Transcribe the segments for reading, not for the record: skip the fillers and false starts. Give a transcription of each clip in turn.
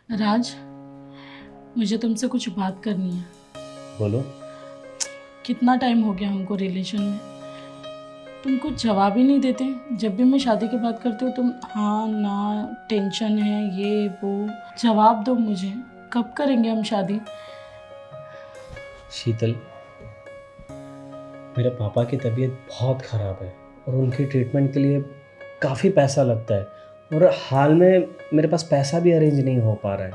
राज, मुझे तुमसे कुछ बात करनी है। बोलो। कितना टाइम हो गया हमको रिलेशन में, तुम कुछ जवाब ही नहीं देते। जब भी मैं शादी की बात करती हूँ तुम हाँ ना, टेंशन है, ये वो। जवाब दो मुझे, कब करेंगे हम शादी? शीतल, मेरे पापा की तबीयत बहुत ख़राब है और उनकी ट्रीटमेंट के लिए काफ़ी पैसा लगता है, और हाल में मेरे पास पैसा भी अरेंज नहीं हो पा रहा है,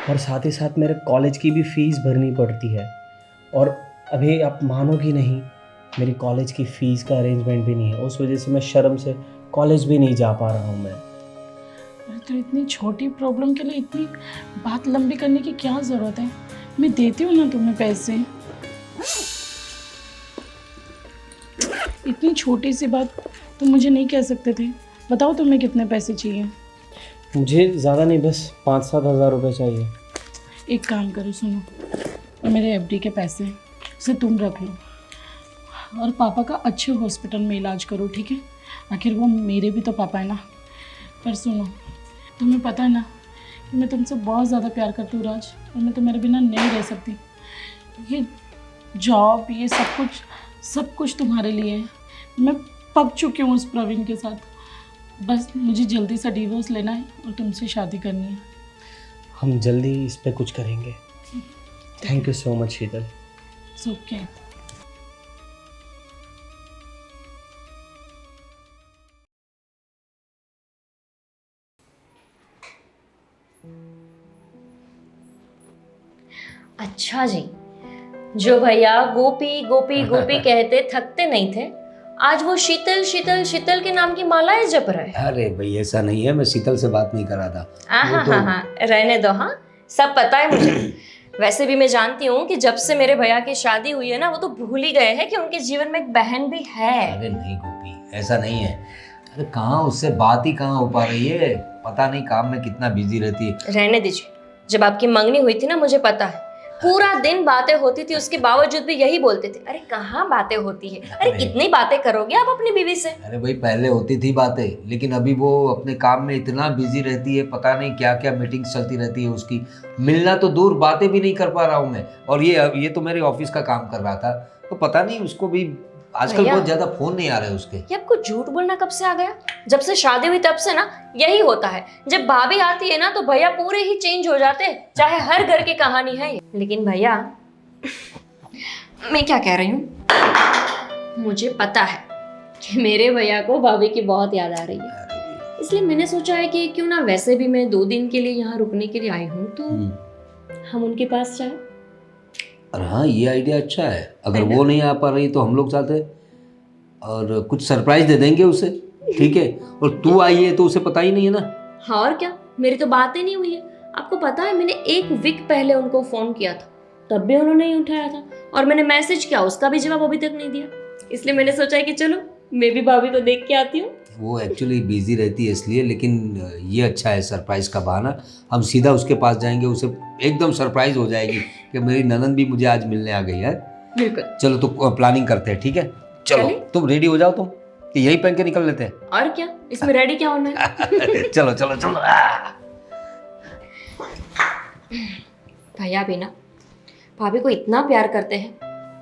और साथ ही साथ मेरे कॉलेज की भी फ़ीस भरनी पड़ती है। और अभी आप मानोगी नहीं, मेरी कॉलेज की फ़ीस का अरेंजमेंट भी नहीं है। उस वजह से मैं शर्म से कॉलेज भी नहीं जा पा रहा हूँ मैं। अरे तो इतनी छोटी प्रॉब्लम के लिए इतनी बात लंबी करने की क्या ज़रूरत है? मैं देती हूँ ना तुम्हें पैसे। इतनी छोटी सी बात तुम मुझे नहीं कह सकते थे? बताओ तुम्हें कितने पैसे चाहिए? मुझे ज़्यादा नहीं, बस 5-7 हज़ार रुपये चाहिए। एक काम करो, सुनो, ये मेरे एफडी के पैसे हैं, उसे तुम रख लो और पापा का अच्छे हॉस्पिटल में इलाज करो, ठीक है? आखिर वो मेरे भी तो पापा है ना। पर सुनो, तुम्हें पता है ना कि मैं तुमसे बहुत ज़्यादा प्यार करती हूँ राज, और मैं तुम्हारे बिना नहीं रह सकती। ये जॉब, ये सब कुछ तुम्हारे लिए है। मैं पक चुकी हूँ उस प्रवीण के साथ। बस मुझे जल्दी से डिवोर्स लेना है और तुमसे शादी करनी है। हम जल्दी इस पे कुछ करेंगे। Thank you so much Sheetal. It's okay. अच्छा जी, जो भैया गोपी गोपी गोपी कहते थकते नहीं थे, आज वो शीतल शीतल शीतल के नाम की मालाएं जप रहे हैं। अरे भाई ऐसा नहीं है, मैं शीतल से बात नहीं कर रहा था। हाँ हाँ हाँ, रहने दो। हाँ, सब पता है मुझे। वैसे भी मैं जानती हूँ कि जब से मेरे भैया की शादी हुई है ना, वो तो भूल ही गए हैं कि उनके जीवन में एक बहन भी है। अरे नहीं गोपी, ऐसा नहीं है। अरे कहाँ, उससे बात ही कहाँ हो पा रही है, पता नहीं काम में कितना बिजी रहती है। रहने दीजिए, जब आपकी मंगनी हुई थी ना, मुझे पता है पूरा दिन बातें होती थी, उसके बावजूद भी यही बोलते थे, अरे कहाँ बातें होती है, अरे कितनी बातें करोगे आप अपनी बीवी से। अरे भाई पहले होती थी बातें, लेकिन अभी वो अपने काम में इतना बिजी रहती है, पता नहीं क्या क्या मीटिंग्स चलती रहती है उसकी। मिलना तो दूर, बातें भी नहीं कर पा रहा हूँ मैं। और ये तो मेरे ऑफिस का काम कर रहा था, तो पता नहीं उसको भी आजकल भैया, बहुत ज्यादा फोन नहीं आ रहे उसके। ये आपको झूठ बोलना कब से आ गया? जब से शादी हुई तब से ना यही होता है। जब भाभी आती है ना तो भैया पूरे ही चेंज हो जाते हैं, चाहे हर घर की कहानी है ये। लेकिन भैया, मैं क्या कह रही हूँ, मुझे पता है कि मेरे भैया को भाभी की बहुत याद आ रही है, इसलिए मैंने सोचा है कि क्यों ना, वैसे भी मैं 2 दिन के लिए यहाँ रुकने के लिए आई हूँ, तो हम उनके पास जाए। और हाँ, ये आइडिया अच्छा है। अगर वो नहीं आ पा रही तो हम लोग चाहते और कुछ सरप्राइज दे देंगे उसे, ठीक है? और तू आई है तो उसे पता ही नहीं है ना। हाँ और क्या, मेरी तो बात ही नहीं हुई है। आपको पता है, मैंने 1 वीक पहले उनको फोन किया था, तब भी उन्होंने नहीं उठाया था, और मैंने मैसेज किया, उसका भी जवाब अभी तक नहीं दिया। इसलिए मैंने सोचा है कि चलो मैं भी भाभी को देख के आती हूँ। वो एक्चुअली बिजी रहती है इसलिए, लेकिन ये अच्छा है सरप्राइज का बहाना। हम सीधा उसके पास जाएंगे, उसे एकदम सरप्राइज हो जाएगी कि मेरी ननद भी मुझे आज मिलने आ गई है। बिल्कुल। चलो तो प्लानिंग करते हैं, ठीक है? चलो चलिए। तुम रेडी हो जाओ, तुम कि यही पहन के निकल लेते हैं। और क्या, इसमें रेडी क्या होना है? चलो चलो चलो। भैया भी ना भाभी को इतना प्यार करते हैं,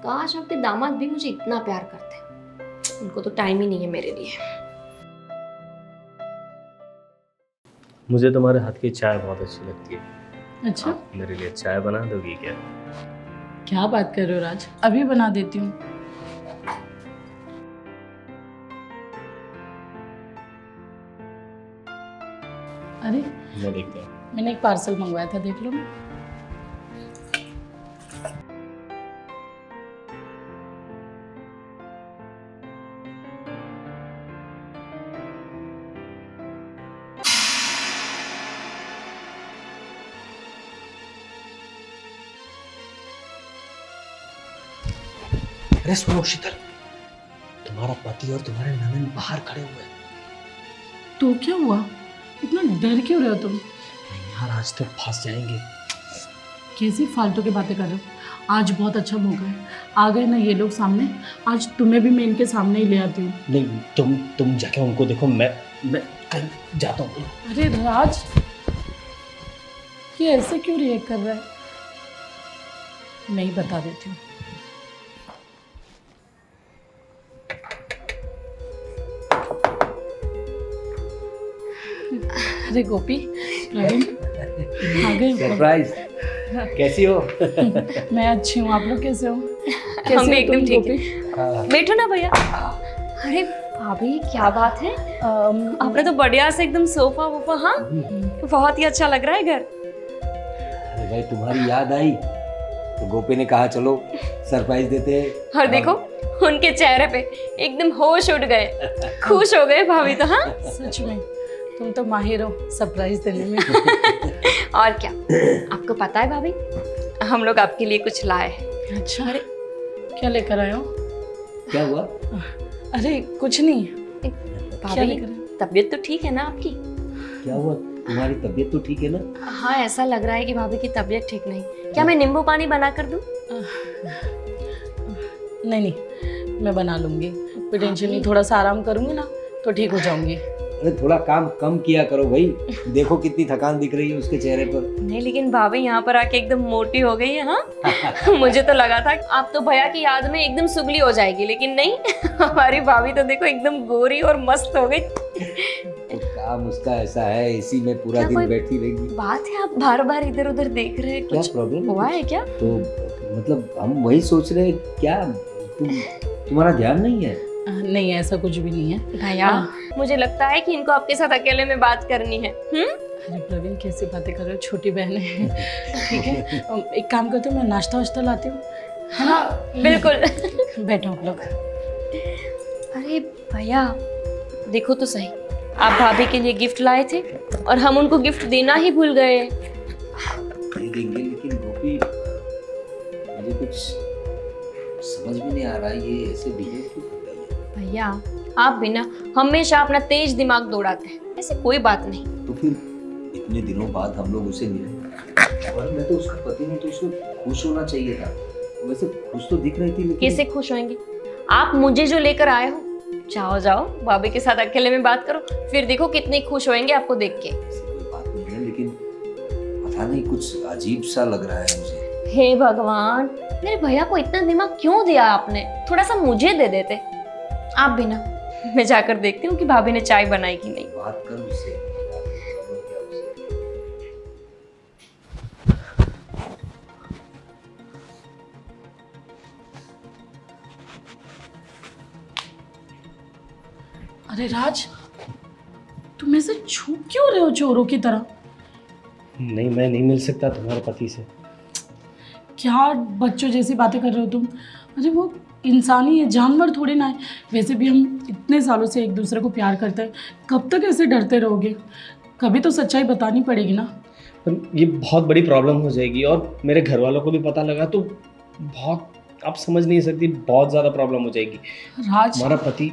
काश आपके दामाद भी मुझे इतना प्यार करते हैं। उनको तो टाइम ही नहीं है मेरे लिए। मुझे तुम्हारे हाथ की चाय बहुत अच्छी लगती है। अच्छा, आप मेरे लिए चाय बना दोगी क्या? क्या बात कर रहे हो राज? अभी बना देती हूँ। अरे, मैं देखता हूँ। मैंने एक पार्सल मंगवाया था, देख लो ना। अरे सुनो शीतल, तुम्हारा पति और तुम्हारे ननद बाहर खड़े हुए हैं। तो क्या हुआ? इतना डर क्यों रहे हो तुम? नहीं यार, आज तो फंस जाएंगे। कैसी फालतू की बातें कर रहे हो? आज बहुत अच्छा मौका है, आ गए ना ये लोग सामने, आज तुम्हें भी मैं इनके सामने ही ले आती हूँ। नहीं, तुम जाके उनको देखो, मैं कहीं जाता हूँ। अरे राज, ये ऐसे क्यों रिएक्ट कर रहा है? मैं ही बता देती हूँ। अरे गोपी, प्रवीण आ गए। सरप्राइज, कैसी हो? मैं अच्छी हूँ, आप लोग कैसे हो? हम भी एकदम ठीक है। है। बैठो ना भैया। अरे भाभी क्या बात है, आपने तो बढ़िया से एकदम सोफा वोफा, हाँ बहुत ही अच्छा लग रहा है घर। अरे भाई तुम्हारी याद आई तो गोपी ने कहा चलो सरप्राइज देते हैं। और देखो उनके चेहरे पे एकदम होश उड़ गए, खुश हो गए भाभी तो। हाँ सच में तुम तो माहिर हो सरप्राइज देने में। और क्या, आपको पता है भाभी, हम लोग आपके लिए कुछ लाए हैं। अच्छा, अरे क्या लेकर आए हो? क्या हुआ? अरे कुछ नहीं। क्या भाभी लेकर आए? तबीयत तो ठीक है ना आपकी? क्या हुआ? तुम्हारी तबीयत तो ठीक है ना? हाँ ऐसा लग रहा है कि भाभी की तबीयत ठीक नहीं। क्या मैं नींबू पानी बना कर दूं? नहीं नहीं, मैं बना लूंगी, कोई टेंशन नहीं। थोड़ा सा आराम करूंगी ना तो ठीक हो जाऊंगी। अरे थोड़ा काम कम किया करो भाई, देखो कितनी थकान दिख रही है उसके चेहरे पर। नहीं लेकिन भाभी यहाँ पर आके एकदम मोटी हो गई है। हाँ मुझे तो लगा था कि आप तो भैया की याद में एकदम सुगली हो जाएगी, लेकिन नहीं हमारी भाभी तो देखो एकदम गोरी और मस्त हो गई। तो काम उसका ऐसा है, इसी में पूरा क्या दिन कोई बैठी रहेगी। बात है, आप बार बार इधर उधर देख रहे हैं, क्या कुछ प्रॉब्लम हुआ है क्या? तो मतलब हम वही सोच रहे हैं, क्या तुम्हारा ध्यान नहीं है? नहीं ऐसा कुछ भी नहीं है भैया। मुझे लगता है कि इनको आपके साथ अकेले में बात करनी है। अरे प्रवीण कैसी बातें कर रहे हो, छोटी बहन है। ठीक है, एक काम करते हो, मैं नाश्ता वाश्ता लाती हूँ, है ना? बिल्कुल। बैठो आप लोग। अरे भैया देखो तो सही, आप भाभी के लिए गिफ्ट लाए थे और हम उनको गिफ्ट देना ही भूल गए। दे देंगे, लेकिन गोपी मुझे कुछ समझ में नहीं आ रहा, ये ऐसे बिहेव क्यों कर रही है? भैया आप भी ना हमेशा अपना तेज दिमाग दौड़ाते हैं, ऐसे कोई बात नहीं। तो फिर इतने दिनों बाद हम लोग उसे मिले और मैं तो उसका पति नहीं, तो उसको खुश होना चाहिए था। वैसे खुश तो दिख रही थी, लेकिन कैसे खुश होंगे? आप मुझे जो लेकर आए हो, जाओ जाओ भाभी के साथ अकेले में बात करो, फिर देखो कितने खुश होंगे आपको देख के। ऐसी कोई बात नहीं है, लेकिन पता नहीं कुछ अजीब सा लग रहा है मुझे। हे भगवान, मेरे भैया को इतना दिमाग क्यों दिया आपने? थोड़ा सा मुझे दे देते। आप भी ना, मैं जाकर देखती हूँ कि भाभी ने चाय बनाई कि नहीं। बात कर उससे। अरे राज, तुम ऐसे छुप क्यों रहे हो चोरों की तरह? नहीं, मैं नहीं मिल सकता तुम्हारे पति से। क्या बच्चों जैसी बातें कर रहे हो तुम? अरे वो इंसान ही है, जानवर थोड़ी ना है। वैसे भी हम इतने सालों से एक दूसरे को प्यार करते हैं, कब तक ऐसे डरते रहोगे? कभी तो सच्चाई बतानी पड़ेगी ना। पर ये बहुत बड़ी प्रॉब्लम हो जाएगी, और मेरे घर वालों को भी पता लगा तो बहुत, आप समझ नहीं सकती, बहुत ज़्यादा प्रॉब्लम हो जाएगी। राज, हमारा पति।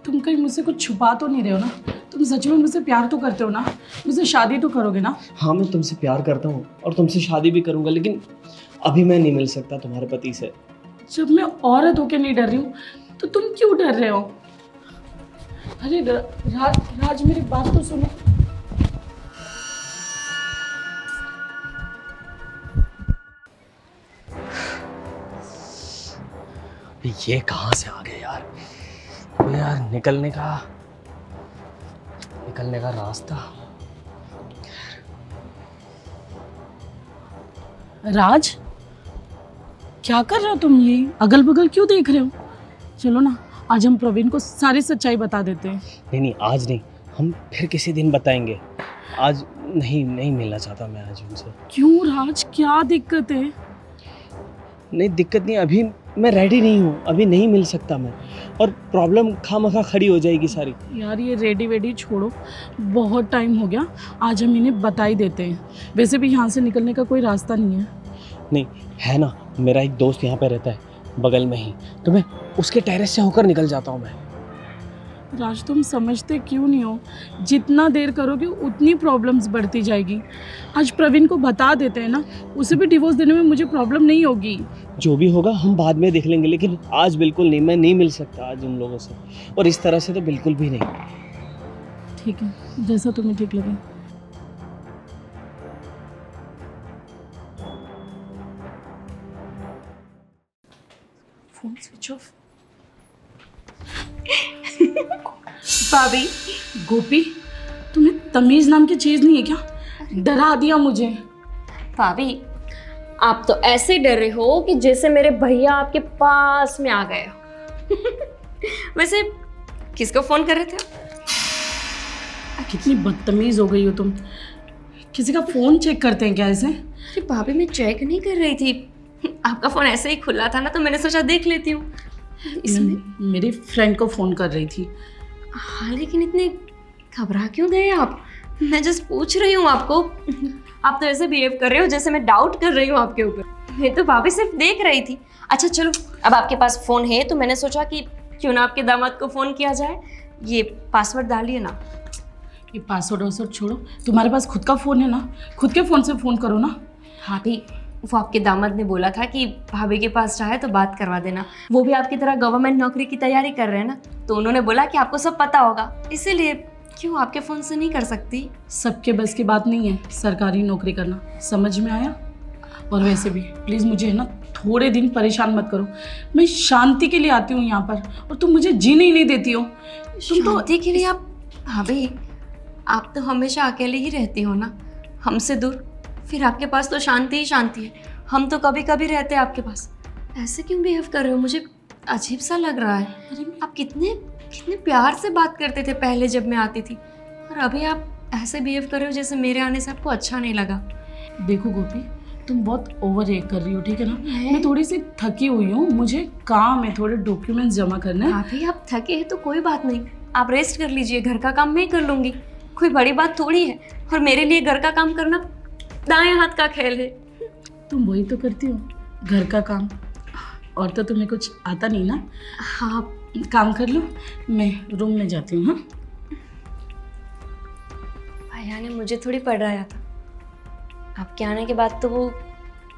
तुम कहीं मुझसे कुछ छुपा तो नहीं रहे हो ना? तुम सच में मुझसे प्यार तो करते हो ना? मुझसे शादी तो करोगे ना? हाँ, मैं तुमसे प्यार करता हूँ और तुमसे शादी भी करूँगा, लेकिन अभी मैं नहीं मिल सकता तुम्हारे पति से। जब मैं औरत होके नहीं डर रही हूँ तो तुम क्यों डर रहे हो? अरे राज, मेरी बात तो सुनो। ये कहाँ से आ गए यार? अबे यार, निकलने का रास्ता। राज, क्या कर रहे हो तुम? ये अगल बगल क्यों देख रहे हो? चलो ना, आज हम प्रवीण को सारी सच्चाई बता देते हैं। नहीं, आज नहीं, हम फिर किसी दिन बताएंगे। आज नहीं मिलना चाहता मैं आज उनसे। क्यों राज, क्या दिक्कत है? नहीं, दिक्कत नहीं, अभी मैं रेडी नहीं हूँ, अभी नहीं मिल सकता मैं, और प्रॉब्लम खामखा खड़ी हो जाएगी सारी। यार ये रेडी वेडी छोड़ो, बहुत टाइम हो गया, आज हम इन्हें बता ही देते हैं। वैसे भी यहाँ से निकलने का कोई रास्ता नहीं है। नहीं है ना, मेरा एक दोस्त यहाँ पे रहता है बगल में ही, तो मैं उसके टेरेस से होकर निकल जाता हूँ मैं। राज तुम समझते क्यों नहीं हो? जितना देर करोगे उतनी प्रॉब्लम्स बढ़ती जाएगी। आज प्रवीण को बता देते हैं ना, उसे भी डिवोर्स देने में मुझे प्रॉब्लम नहीं होगी। जो भी होगा हम बाद में देख लेंगे, लेकिन आज बिल्कुल नहीं, मैं नहीं मिल सकता आज उन लोगों से, और इस तरह से तो बिल्कुल भी नहीं। ठीक है, जैसा तुम्हें ठीक लगे। Phone switch off. भाभी गोपी, तुम्हें तमीज नाम की चीज नहीं है क्या? डरा दिया मुझे। भाभी आप तो ऐसे डर रहे हो कि जैसे मेरे भैया आपके पास में आ गए हो। वैसे किसको फोन कर रहे थे आप? कितनी बदतमीज हो गई हो तुम। किसी का फोन चेक करते हैं क्या ऐसे? अरे भाभी मैं चेक नहीं कर रही थी, आपका फोन ऐसे ही खुला था ना तो मैंने सोचा देख लेती हूँ इसमें। मेरी फ्रेंड को फोन कर रही थी। हाँ लेकिन इतने घबरा क्यों गए आप? मैं जस्ट पूछ रही हूँ आपको। आप तो ऐसे बिहेव कर रहे हो जैसे मैं डाउट कर रही हूँ आपके ऊपर। मैं तो भाभी सिर्फ देख रही थी। अच्छा चलो, अब आपके पास फ़ोन है तो मैंने सोचा कि क्यों ना आपके दामाद को फ़ोन किया जाए। ये पासवर्ड डालिए ना। ये पासवर्ड वासवर्ड छोड़ो, तुम्हारे पास खुद का फ़ोन है ना, खुद के फ़ोन से फ़ोन करो ना। भाभी वो आपके दामाद ने बोला था कि भाभी के पास चाहे तो बात करवा देना। वो भी आपकी तरह गवर्नमेंट नौकरी की तैयारी कर रहे हैं ना, तो उन्होंने बोला कि आपको सब पता होगा, इसीलिए क्यों आपके फ़ोन से नहीं कर सकती? सबके बस की बात नहीं है सरकारी नौकरी करना, समझ में आया? और वैसे भी प्लीज़ मुझे है ना थोड़े दिन परेशान मत करो। मैं शांति के लिए आती हूँ यहाँ पर और तुम मुझे जीने ही नहीं देती हो। तुम तो शांति के लिए आप? भाभी आप तो हमेशा अकेले ही रहती हो ना, हमसे दूर। फिर आपके पास तो शांति ही शांति है। हम तो कभी कभी रहते हैं आपके पास। ऐसे क्यों बिहेव कर रहे हो? मुझे अजीब सा लग रहा है। आप कितने कितने प्यार से बात करते थे पहले जब मैं आती थी, और अभी आप ऐसे बिहेव कर रहे हो जैसे मेरे आने से आपको अच्छा नहीं लगा। देखो गोपी, तुम बहुत ओवर रिएक्ट कर रही हो, ठीक है ना? मैं? मैं थोड़ी सी थकी हुई हूँ, मुझे काम है, थोड़े डॉक्यूमेंट्स जमा करने हैं। भाभी आप थके हैं तो कोई बात नहीं, आप रेस्ट कर लीजिए, घर का काम मैं कर लूँगी। कोई बड़ी बात थोड़ी है, और मेरे लिए घर का काम करना दाएं हाथ का खेल है। तुम वही तो करती हो, घर का काम, और तो तुम्हें कुछ आता नहीं ना। हाँ काम कर लो, मैं रूम में जाती हूँ। हाँ, भैया ने मुझे थोड़ी पढ़ाया था। आपके आने के बाद तो वो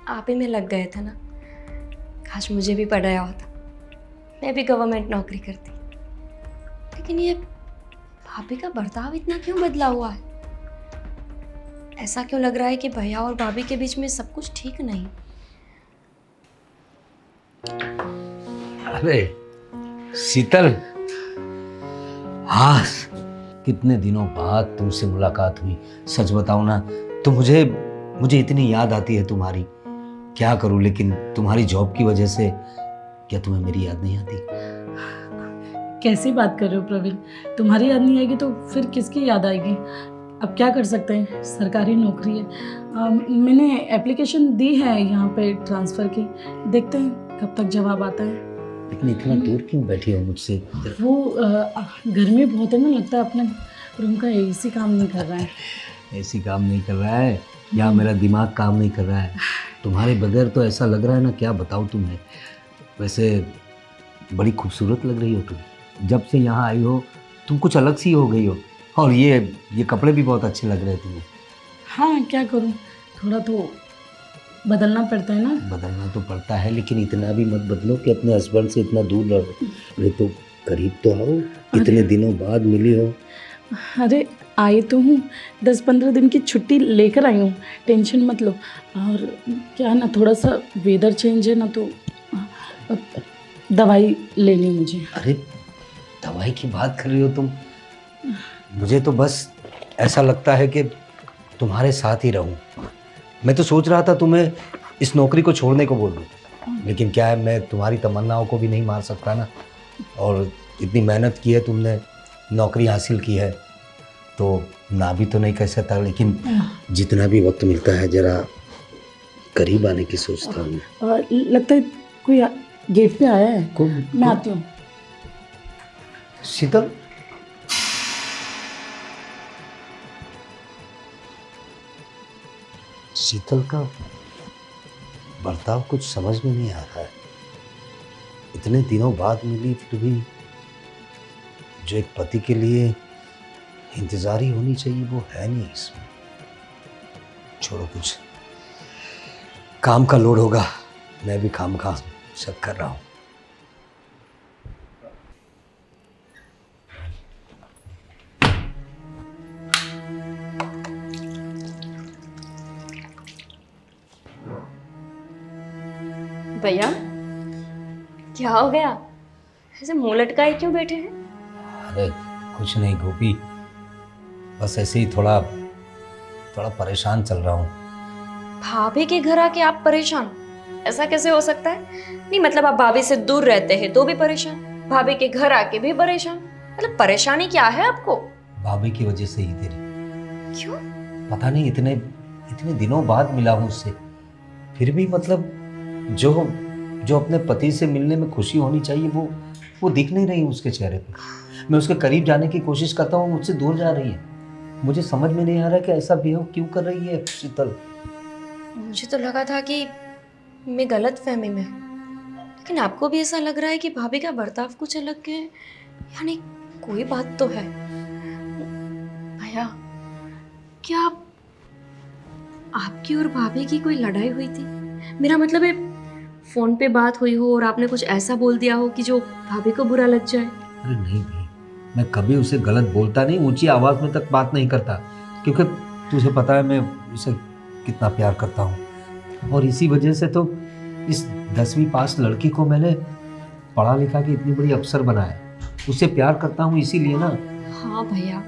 आप ही में लग गए थे ना। काश मुझे भी पढ़ाया होता, मैं भी गवर्नमेंट नौकरी करती। लेकिन ये भाभी का बर्ताव इतना क्यों बदला हुआ है? ऐसा क्यों लग रहा है कि भैया और भाभी के बीच में सब कुछ ठीक नहीं? अरे शीतल, हाँ कितने दिनों बाद तुमसे मुलाकात हुई। सच बताऊं ना तो मुझे इतनी याद आती है तुम्हारी, क्या करूं। लेकिन तुम्हारी जॉब की वजह से क्या तुम्हें मेरी याद नहीं आती? कैसी बात कर रहे हो प्रवीण? तुम्हारी याद नहीं आएगी तो फिर किसकी याद आएगी? अब क्या कर सकते हैं, सरकारी नौकरी है। मैंने एप्लीकेशन दी है यहाँ पे ट्रांसफ़र की, देखते हैं कब तक जवाब आता है। लेकिन इतना दूर क्यों बैठी हो मुझसे? वो गर्मी बहुत है ना, लगता है अपने रूम का एसी काम नहीं कर रहा है। ऐसी काम नहीं कर रहा है या मेरा दिमाग काम नहीं कर रहा है? तुम्हारे बगैर तो ऐसा लग रहा है ना, क्या बताऊँ तुम्हें। वैसे बड़ी खूबसूरत लग रही हो तुम, जब से यहाँ आई हो तुम कुछ अलग सी हो गई हो। और ये कपड़े भी बहुत अच्छे लग रहे हैं तुम्हें। हाँ क्या करूँ, थोड़ा तो बदलना पड़ता है ना। बदलना तो पड़ता है, लेकिन इतना भी मत बदलो कि अपने हस्बैंड से इतना दूर रहो। अरे तो करीब तो आओ, इतने दिनों बाद मिली हो। अरे आई तो हूँ, 10-15 दिन की छुट्टी लेकर आई हूँ, टेंशन मत लो। और क्या है ना, थोड़ा सा वेदर चेंज है ना, तो दवाई लेनी मुझे। अरे दवाई की बात कर रही हो तुम? मुझे तो बस ऐसा लगता है कि तुम्हारे साथ ही रहूं। मैं तो सोच रहा था तुम्हें इस नौकरी को छोड़ने को बोल दूं, लेकिन क्या है, मैं तुम्हारी तमन्नाओं को भी नहीं मार सकता ना। और इतनी मेहनत की है तुमने, नौकरी हासिल की है, तो ना भी तो नहीं कह सकता। लेकिन जितना भी वक्त मिलता है जरा करीब आने की सोचता हूँ। लगता है कोई गेट पे आया है, मैं आती हूँ। शीतल, शीतल का बर्ताव कुछ समझ में नहीं आ रहा है। इतने दिनों बाद मिली फिर भी जो एक पति के लिए इंतज़ारी होनी चाहिए वो है नहीं इसमें। छोड़ो, कुछ काम का लोड होगा, मैं भी खामखा सब कर रहा हूँ। भैया क्या हो गया? ऐसे मुंह लटकाए क्यों बैठे हैं? अरे कुछ नहीं गोपी, बस ऐसे ही थोड़ा थोड़ा परेशान चल रहा हूँ। भाभी के घर आके आप परेशान? ऐसा कैसे हो सकता है? नहीं मतलब आप भाभी से दूर रहते हैं तो भी परेशान, भाभी के घर आके भी परेशान, मतलब परेशानी क्या है आपको? भाभी की वजह से ही तेरी। क्यों? पता नहीं, इतने इतने दिनों बाद मिला हूँ उससे, फिर भी मतलब जो जो अपने पति से मिलने में खुशी होनी चाहिए वो दिख नहीं रही उसके चेहरे पे। मैं उसके करीब जाने की कोशिश करता हूँ, मुझसे दूर जा रही है। मुझे समझ में नहीं आ रहा कि ऐसा बिहेव क्यों कर रही है शीतल। मुझे तो लगा था कि मैं गलत फहमी में हूँ, लेकिन आपको भी ऐसा लग रहा है कि भाभी का बर्ताव कुछ अलग है, यानी कोई बात तो है। भैया, क्या आपकी और भाभी की कोई लड़ाई हुई थी? मेरा मतलब है फोन पे बात हुई हो और आपने कुछ ऐसा बोल दिया हो कि जो भाभी को बुरा लग जाए। अरे नहीं भाई, मैं कभी उसे गलत बोलता नहीं, ऊंची आवाज में तक बात नहीं करता, क्योंकि तुझे पता है मैं उसे कितना प्यार करता हूँ। और इसी वजह से तो इस 10वीं पास लड़की को मैंने पढ़ा लिखा के इतनी बड़ी अफसर बनाया। उससे प्यार करता हूँ इसीलिए ना। हाँ भैया,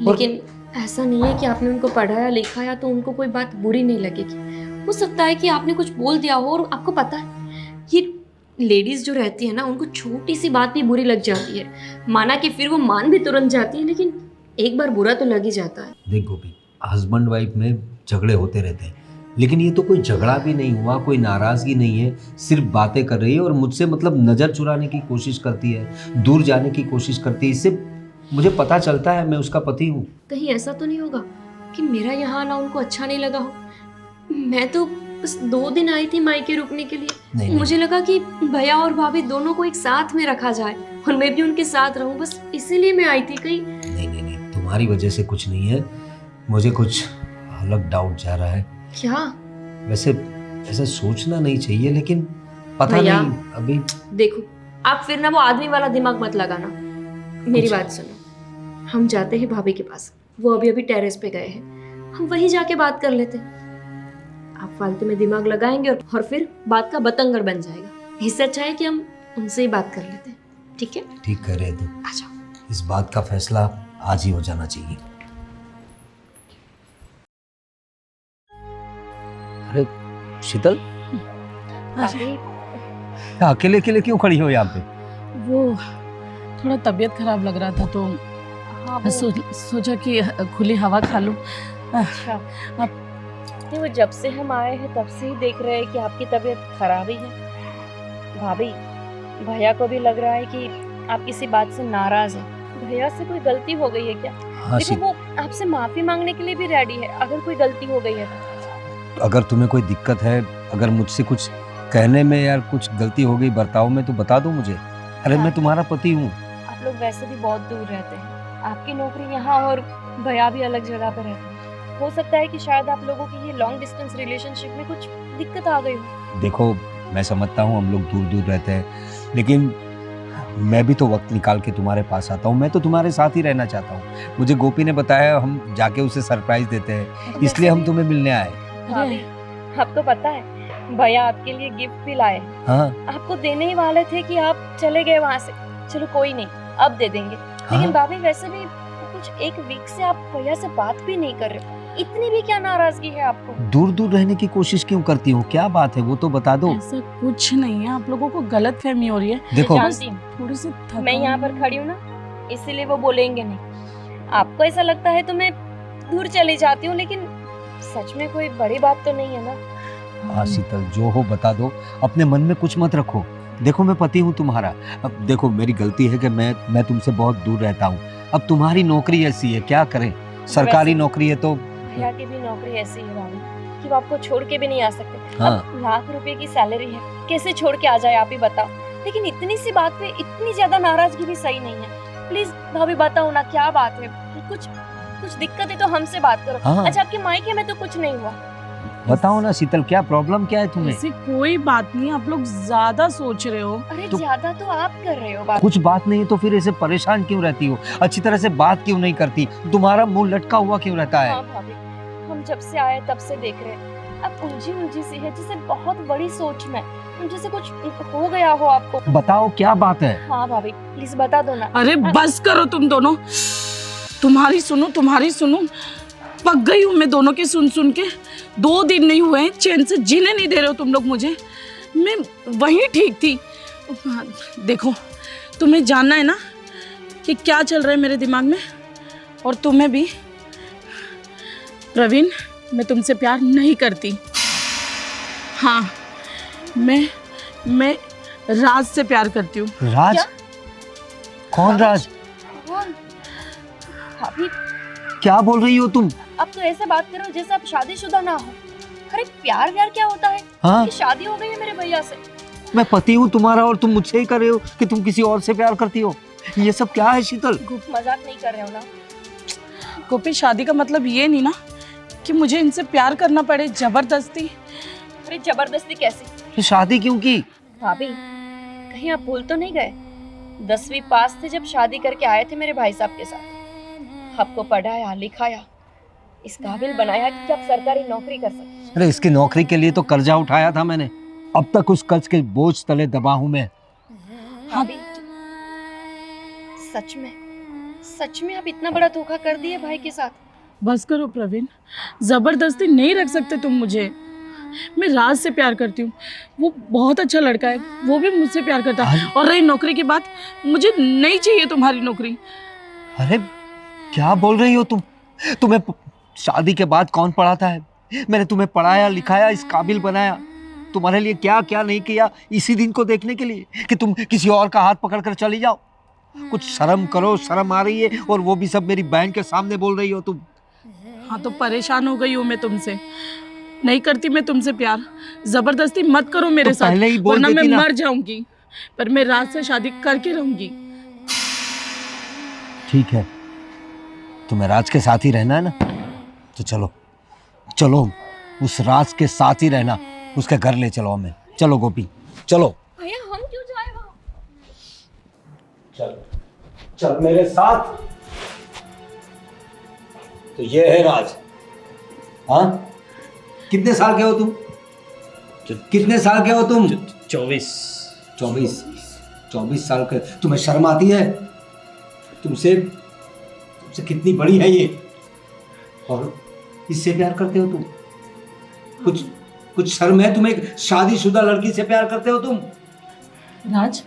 लेकिन ऐसा नहीं है कि आपने उनको पढ़ाया लिखाया तो उनको कोई बात बुरी नहीं लगेगी। हो सकता है कि आपने कुछ बोल दिया हो, और आपको पता है ये लेडीज जो रहती है ना, उनको छोटी सी बात भी बुरी लग जाती है। माना कि फिर वो मान भी तुरंत जाती है, लेकिन एक बार बुरा तो लग ही जाता है। देख गोपी, हस्बैंड वाइफ में झगड़े होते रहते हैं, लेकिन ये तो कोई झगड़ा भी नहीं हुआ, कोई नाराजगी नहीं है, सिर्फ बातें कर रही है और मुझसे मतलब नज़र चुराने की कोशिश करती है, दूर जाने की कोशिश करती है। इससे मुझे पता चलता है मैं उसका पति हूँ। कहीं ऐसा तो नहीं होगा कि मेरा यहाँ आना उनको अच्छा नहीं लगा हो? मैं तो बस 2 दिन आई थी मायके रुकने के लिए। नहीं, मुझे लगा कि भैया और भाभी दोनों को एक साथ में रखा जाए और मैं भी उनके साथ रहूं, बस इसीलिए मैं आई थी। कहीं नहीं, तुम्हारी वजह से कुछ नहीं है, मुझे कुछ अलग डाउट जा रहा है। क्या? वैसे ऐसा सोचना नहीं चाहिए, लेकिन पता भैया, नहीं अभी। देखो, आप फिर ना वो आदमी वाला दिमाग मत लगाना। मेरी बात सुनो, हम जाते हैं भाभी के पास, वो अभी अभी टेरेस पे गए हैं, हम वहीं जाके बात कर लेते हैं। आप फालतू में दिमाग लगाएंगे और फिर बात का बतंगड़ बन जाएगा। इससे अच्छा है कि हम उनसे ही बात कर लेते हैं, ठीक है? ठीक कह रहे तुम, आ जाओ। इस बात का फैसला आज ही हो जाना चाहिए। अरे शीतल, क्या अकेले अकेले क्यों खड़ी हो यहाँ पे? वो थोड़ा तबीयत खराब लग रहा था तो हाँ, सोचा कि खुली हवा खा लूं। अच्छा। नहीं, वो जब से हम आए हैं तब से ही देख रहे हैं कि आपकी तबीयत खराब ही है। भाभी, भैया को भी लग रहा है कि आप किसी बात से नाराज हैं। भैया से कोई गलती हो गई है क्या? हाँ देखो, वो आपसे माफी मांगने के लिए भी रेडी है अगर कोई गलती हो गई है तो। अगर तुम्हें कोई दिक्कत है, अगर मुझसे कुछ कहने में या कुछ गलती हो गई बर्ताव में, तो बता दो मुझे। अरे मैं तुम्हारा पति हूँ। आप लोग वैसे भी बहुत दूर रहते हैं, आपकी नौकरी यहाँ और भैया भी अलग जगह पे रहते हैं। हो सकता है कि शायद आप लोगों की ये लॉन्ग डिस्टेंस रिलेशनशिप में कुछ दिक्कत आ गई हो। देखो, मैं समझता हूँ हम लोग दूर दूर रहते हैं, लेकिन मैं भी तो वक्त निकाल के तुम्हारे पास आता हूँ। मैं तो तुम्हारे साथ ही रहना चाहता हूँ। मुझे गोपी ने बताया हम जाके उसे सरप्राइज देते हैं, इसलिए हम तुम्हें मिलने आए। भाभी, आपको पता है भैया आपके लिए गिफ्ट भी लाए। हाँ आपको देने ही वाले थे कि आप चले गए वहाँ से। चलो कोई नहीं, अब दे देंगे। लेकिन भाभी, वैसे भी कुछ 1 वीक से आप भैया से बात भी नहीं कर रहे, इतनी भी क्या नाराजगी है आपको? दूर दूर रहने की कोशिश क्यों करती हूँ? क्या बात है वो तो बता दो। ऐसा कुछ नहीं है, आप लोगों को गलत फहमी हो रही है। देखो, जानती हूँ, थोड़ी सी मैं यहाँ पर खड़ी हूँ ना, इसीलिए वो बोलेंगे नहीं। आपको ऐसा लगता है तो मैं दूर चली जाती हूँ, लेकिन सच में कोई बड़ी बात तो नहीं है ना। हाँ शीतल, जो हो बता दो, अपने मन में कुछ मत रखो। देखो, मैं पति हूँ तुम्हारा। अब देखो, मेरी गलती है कि मैं तुमसे बहुत दूर रहता हूँ। अब तुम्हारी नौकरी ऐसी है, क्या करें, सरकारी नौकरी है तो। भैया की भी नौकरी ऐसी है भाभी कि वो आपको छोड़ के भी नहीं आ सकते। हाँ। अब लाख रुपए की सैलरी है, कैसे छोड़ के आ जाए आप ही बताओ। लेकिन इतनी सी बात पे इतनी ज्यादा नाराजगी भी सही नहीं है। प्लीज भाभी बताओ ना, क्या बात है? कुछ दिक्कत है तो हमसे बात करो। हाँ। अच्छा, आपके मायके में तो कुछ नहीं हुआ? बताओ ना शीतल, क्या प्रॉब्लम क्या है तुम्हें? ऐसी कोई बात नहीं, आप लोग ज्यादा सोच रहे हो। अरे तो- ज्यादा तो आप कर रहे हो बात। कुछ बात नहीं है तो फिर ऐसे परेशान क्यों रहती हो? अच्छी तरह से बात क्यों नहीं करती? तुम्हारा मुंह लटका हुआ क्यों रहता है? हाँ भाभी, हम जब से आए तब से देख रहे हैं आप उलझी उलझी सी है, जैसे बहुत बड़ी सोच में, जैसे कुछ हो गया हो आपको। बताओ क्या बात है। हाँ भाभी प्लीज बता दो ना। अरे बस करो तुम दोनों, तुम्हारी सुनो, पक गई हूँ मैं दोनों की सुन सुन के। 2 दिन नहीं हुए हैं, चैन से जीने नहीं दे रहे हो तुम लोग मुझे। मैं वहीं ठीक थी। देखो, तुम्हें जानना है ना कि क्या चल रहा है मेरे दिमाग में, और तुम्हें भी। प्रवीण, मैं तुमसे प्यार नहीं करती। हाँ, मैं राज से प्यार करती हूँ। राज? क्या? कौन राज? कौन? भाभी क्या बोल रही हो तुम? अब तो ऐसे बात करो जैसे आप शादीशुदा ना हो। अरे प्यार क्या होता है? हाँ? कि शादी हो गई है मेरे भैया से। मैं पति हूँ तुम्हारा और तुम मुझसे ही कर रहे हो कि तुम किसी और से प्यार करती हो। ये सब क्या है शीतल? मजाक नहीं कर रहे हो ना? गोपी, शादी का मतलब ये नहीं ना कि मुझे इनसे प्यार करना पड़े जबरदस्ती। अरे जबरदस्ती कैसी? ये शादी क्यों की? भाभी कहीं आप भूल तो नहीं गए? 10वीं पास थे जब शादी करके आए थे मेरे भाई साहब के साथ। आपको पढ़ाया लिखाया, इस काबिल बनाया कि आप सरकारी नौकरी कर सके। अरे इसकी नौकरी के लिए तो कर्जा उठाया था मैंने। अब तक उस कर्ज के बोझ तले दबा हूं मैं। भाभी सच में आप इतना बड़ा धोखा कर दिए भाई के साथ? बस करो प्रवीण, जबरदस्ती नहीं रख सकते तुम मुझे। मैं राज से प्यार करती हूँ, वो बहुत अच्छा लड़का है, वो भी मुझसे प्यार करता है। और रही नौकरी की बात, मुझे नहीं चाहिए तुम्हारी नौकरी। अरे क्या बोल रही हो तुम? तुम्हें शादी के बाद कौन पढ़ाता है? मैंने तुम्हें पढ़ाया लिखाया, इस काबिल बनाया। तुम्हारे लिए क्या क्या नहीं किया इसी दिन को देखने के लिए कि तुम किसी और का हाथ पकड़कर चली जाओ। कुछ शर्म करो, शर्म आ रही है, और वो भी सब मेरी बहन के सामने बोल रही हो तुम। हाँ तो परेशान हो गई हूँ मैं तुमसे, नहीं करती मैं तुमसे प्यार। जबरदस्ती मत करो मेरे तो साथ, पहले ही बोल वरना मैं देती ना। मर जाऊंगी। पर मैं राज से शादी करके रहूंगी। ठीक है, तुम्हें राज के साथ ही रहना है ना, तो चलो उस राज के साथ ही रहना। उसके घर ले चलो हमें। चलो गोपी चलो। भैया हम क्यों जाए वहाँ? चल मेरे साथ। तो ये है राज। हाँ, कितने साल के हो तुम? कितने साल के हो तुम? 24 साल के। तुम्हें शर्म आती है? तुमसे कितनी बड़ी है ये, और इससे प्यार करते हो तुम? कुछ शर्म है तुम्हें? शादीशुदा लड़की से प्यार करते हो तुम? राज,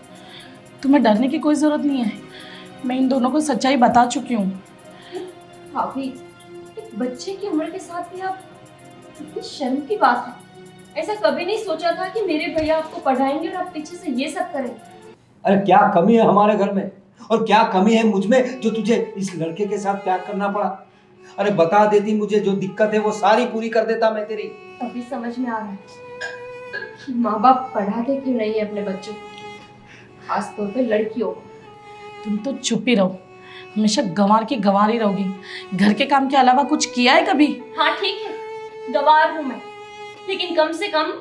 तुम्हें डरने की कोई जरूरत नहीं है। मैं इन दोनों को सच्चाई बता चुकी हूँ। भाभी एक बच्चे की उम्र के साथ भी आप, कितनी शर्म की बात है। ऐसा कभी नहीं सोचा था कि मेरे भैया आपको पढ़ाएंगे और आप पीछे से ये सब करें। अरे क्या कमी है हमारे घर में, और क्या कमी है मुझ में जो तुझे इस लड़के के साथ प्यार करना पड़ा? अरे बता देती, मुझे जो दिक्कत है वो सारी पूरी कर देता मैं तेरी। अभी समझ में आ रहा है कि माँ बाप पढ़ाते क्यों नहीं है अपने बच्चों को, खासतौर पे लड़कियों को। तुम तो चुप ही रहो, हमेशा गंवार की गंवार ही रहोगी। घर के काम के अलावा कुछ किया है कभी? हाँ ठीक है, गंवार हूँ मैं, लेकिन कम से कम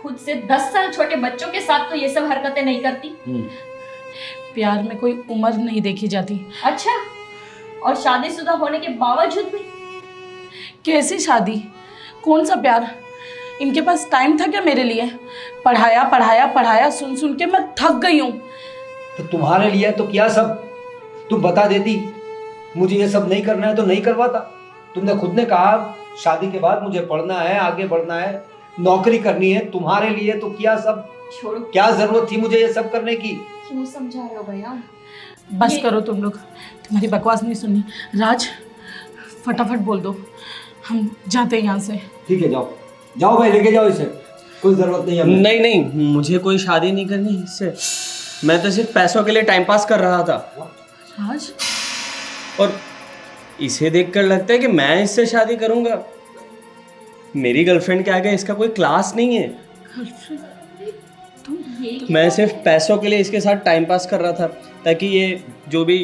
खुद से 10 साल छोटे बच्चों के साथ तो ये सब हरकतें नहीं करती। प्यार में कोई उम्र नहीं देखी जाती। अच्छा, और शादीशुदा होने के बावजूद भी? कैसी शादी, कौन सा प्यार? इनके पास टाइम था क्या मेरे लिए? पढ़ाया पढ़ाया पढ़ाया, सुन सुन के मैं थक गई हूँ। तो तुम्हारे लिए तो किया सब। तुम बता देती मुझे ये सब नहीं करना है तो नहीं करवाता। तुमने खुद ने कहा शादी के बाद मुझे पढ़ना है, आगे बढ़ना है, नौकरी करनी है। तुम्हारे लिए तो किया सब। छोड़ो, क्या जरूरत थी मुझे ये सब करने की? क्यों समझा रहे हो भैया? बस करो तुम लोग, तुम्हारी बकवास नहीं सुननी। राज, फटाफट बोल दो, हम जाते हैं यहाँ से। ठीक है, जाओ भाई, लेके जाओ इसे। कोई जरूरत नहीं है। नहीं, मुझे कोई शादी नहीं करनी इससे। मैं तो सिर्फ पैसों के लिए टाइम पास कर रहा था। राज, और इसे देखकर लगता है कि मैं इससे शादी करूंगा। मेरी गर्लफ्रेंड के आगे इसका कोई क्लास नहीं है। मैं सिर्फ पैसों के लिए इसके साथ टाइम पास कर रहा था, ताकि ये जो भी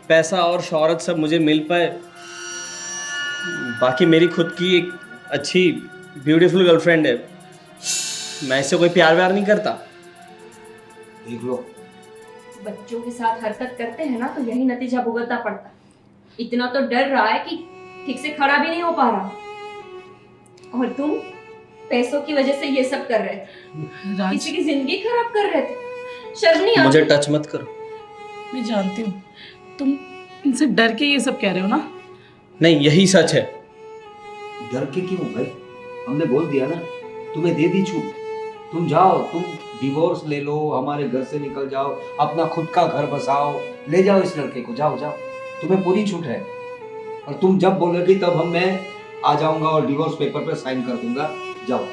पैसा और शोहरत सब मुझे मिल पाए। बाकी मेरी खुद की एक अच्छी ब्यूटीफुल गर्लफ्रेंड है। मैं इससे कोई प्यार व्यार नहीं करता। देख लो, बच्चों के साथ हरकत करते हैं ना तो यही नतीजा भुगतना पड़ता। इतना तो डर रहा है कि ठीक से खड़ा भी नहीं हो पा रहा। और तुम पैसों की वजह से ये सब कर रहे थे, राज, किसी की जिंदगी खराब कर रहे थे। शर्म नहीं मुझे आती? टच मत करो। मैं जानती हूँ तुम इनसे डर के ये सब कह रहे हो ना। नहीं, यही सच है। डर के क्यों भाई? हमने बोल दिया ना, तुम्हें दे दी छूट। तुम जाओ, तुम डिवोर्स ले लो, हमारे घर से निकल जाओ, अपना खुद का घर बसाओ, ले जाओ इस लड़के को, जाओ जाओ, तुम्हें पूरी छूट है। और तुम जब बोलोगी तब मैं आ जाऊंगा और डिवोर्स पेपर पे साइन कर दूंगा। जाओ।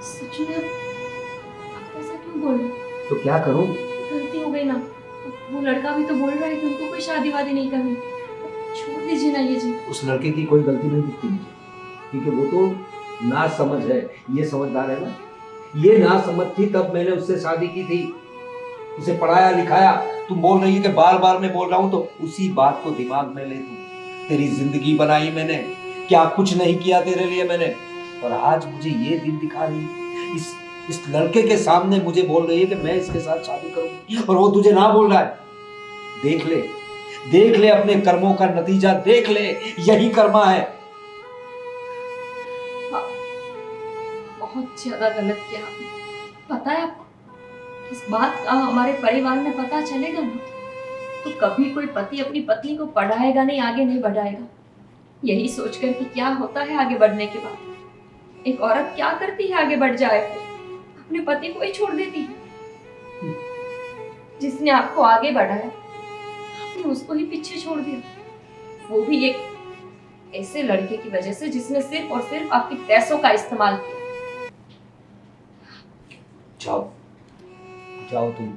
सच में आप ऐसा क्यों बोल रहे हो? तो क्या करूं? गलती हो गई ना। वो लड़का भी तो बोल रहा है कि उनको कोई शादी वादी नहीं करनी। छोड़ दीजिए ना ये जी। उस लड़के की कोई गलती नहीं दिखती मुझे, क्योंकि वो तो ना समझ है। ये समझदार है ना, ये ना समझ थी तब मैंने उससे शादी की थी, उसे पढ़ाया लिखाया। तुम बोल रही है कि बार बार मैं बोल रहा हूं, तो उसी बात को दिमाग में ले तू। तेरी जिंदगी बनाई मैंने, क्या कुछ नहीं किया तेरे लिए मैंने, और आज मुझे ये दिन दिखा रही है। इस लड़के के सामने मुझे बोल रही है कि मैं इसके साथ शादी करूंगी, और वो तुझे ना बोल रहा है। देख ले, देख ले अपने कर्मों का नतीजा, देख ले, यही कर्मा है। बहुत ज्यादा गलत किया आपने। पता है आपको, इस बात का हमारे परिवार में पता चलेगा ना, तो कभी कोई पति अपनी पत्नी को पढ़ाएगा नहीं, आगे नहीं बढ़ाएगा। यही सोचकर कि क्या होता है आगे बढ़ने के बाद। एक औरत क्या करती है आगे बढ़ जाए, फिर अपने पति को ही छोड़ देती है। जिसने आपको आगे बढ़ाया, आपने उसको ही पीछे छोड़ दिया, वो भी एक ऐसे लड़के की वजह से जिसने सिर्फ और सिर्फ आपके पैसों का इस्तेमाल किया। जाओ जाओ, तुम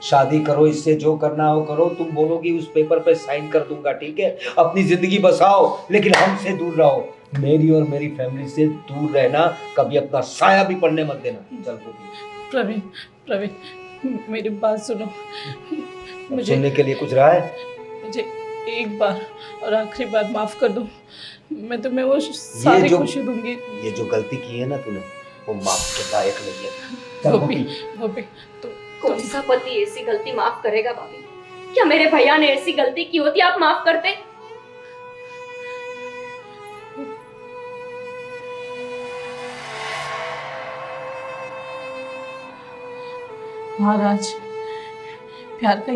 शादी करो, इससे जो करना हो करो। तुम बोलोगी उस पेपर पे साइन कर दूंगा, ठीक है? अपनी जिंदगी बसाओ, लेकिन हमसे दूर रहो। मेरी और मेरी फैमिली से दूर रहना, कभी अपना साया भी पड़ने मत देना। चल गोपी। प्रवीण, प्रवीण, मेरी बात सुनो। मुझे सुनने के लिए कुछ रहा है? मुझे एक बार और आखिरी बार माफ कर दो। मैं तुम्हें वो सारी खुशी दूंगी। ये जो गलती की है ना तूने, वो माफ के लायक नहीं है। चल गोपी, गोपी। गोपी, तुम कौन सा पति ऐसी गलती माफ करेगा भाभी? क्या मेरे भैया ने ऐसी गलती की होती आप माफ करते? हाँ राज, प्यार का